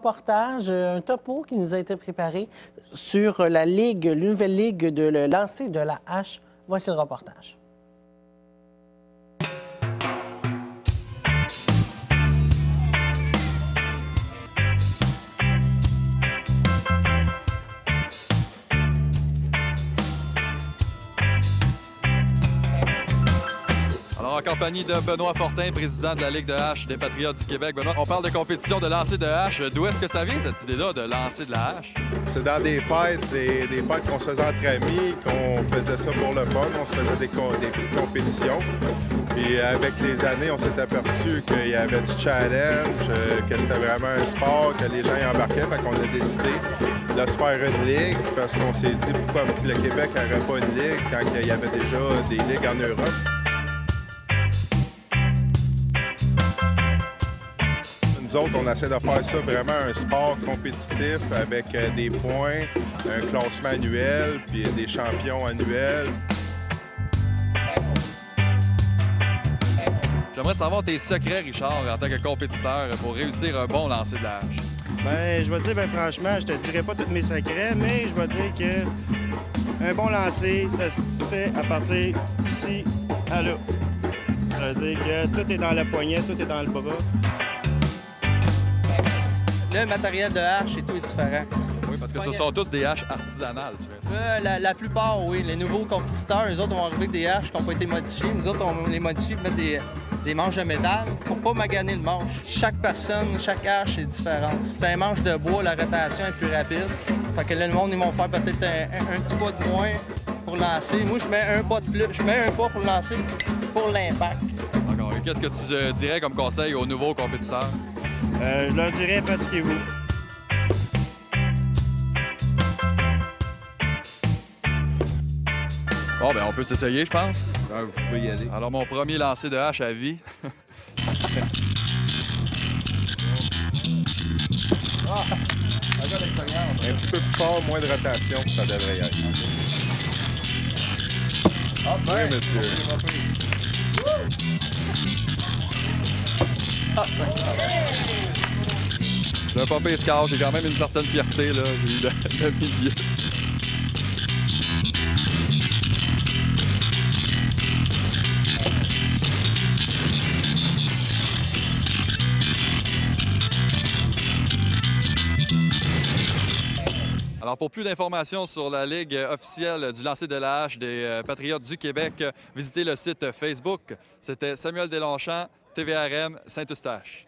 reportage, un topo qui nous a été préparé sur la Ligue, la nouvelle Ligue de le lancer de la hache. Voici le reportage. En compagnie de Benoît Fortin, président de la Ligue de hache des Patriotes du Québec. Benoît, on parle de compétition de lancer de hache. D'où est-ce que ça vient, cette idée-là, de lancer de la hache? C'est dans des fêtes, des fêtes qu'on se faisait entre amis, qu'on faisait ça pour le fun. On se faisait des petites compétitions. Et avec les années, on s'est aperçu qu'il y avait du challenge, que c'était vraiment un sport, que les gens y embarquaient. Fait qu'on a décidé de se faire une ligue parce qu'on s'est dit pourquoi le Québec n'aurait pas une ligue quand il y avait déjà des ligues en Europe. Nous autres, on essaie de faire ça vraiment un sport compétitif avec des points, un classement annuel, puis des champions annuels. J'aimerais savoir tes secrets, Richard, en tant que compétiteur, pour réussir un bon lancer de la hache. Bien, je vais te dire, franchement, je te dirai pas tous mes secrets, mais je vais te dire que un bon lancer, ça se fait à partir d'ici à là. Ça veut dire que tout est dans la poignée, tout est dans le bras. Le matériel de hache et tout est différent. Oui, parce que ce sont tous des haches artisanales. La plupart, oui. Les nouveaux compétiteurs, eux autres vont arriver avec des haches qui n'ont pas été modifiées. Nous autres, on les modifie pour mettre des manches de métal pour pas maganer le manche. Chaque personne, chaque hache est différente. Si c'est un manche de bois, la rotation est plus rapide. Fait que là, le monde, ils vont faire peut-être un petit pas de moins pour lancer. Moi, je mets un pas de plus. Je mets un pas pour lancer pour l'impact. D'accord. Et qu'est-ce que tu dirais comme conseil aux nouveaux compétiteurs? Je leur dirais, pratiquez-vous. Bon, ben on peut s'essayer, je pense. Vous pouvez y aller. Alors, mon premier lancer de hache à vie. Un petit peu plus fort, moins de rotation, ça devrait y être. Oui, monsieur. J'ai un pas pire score, j'ai quand même une certaine fierté, là, vu le milieu. Alors, pour plus d'informations sur la Ligue officielle du lancer de la hache des Patriotes du Québec, visitez le site Facebook. C'était Samuel Deslongchamps, TVRM, Saint-Eustache.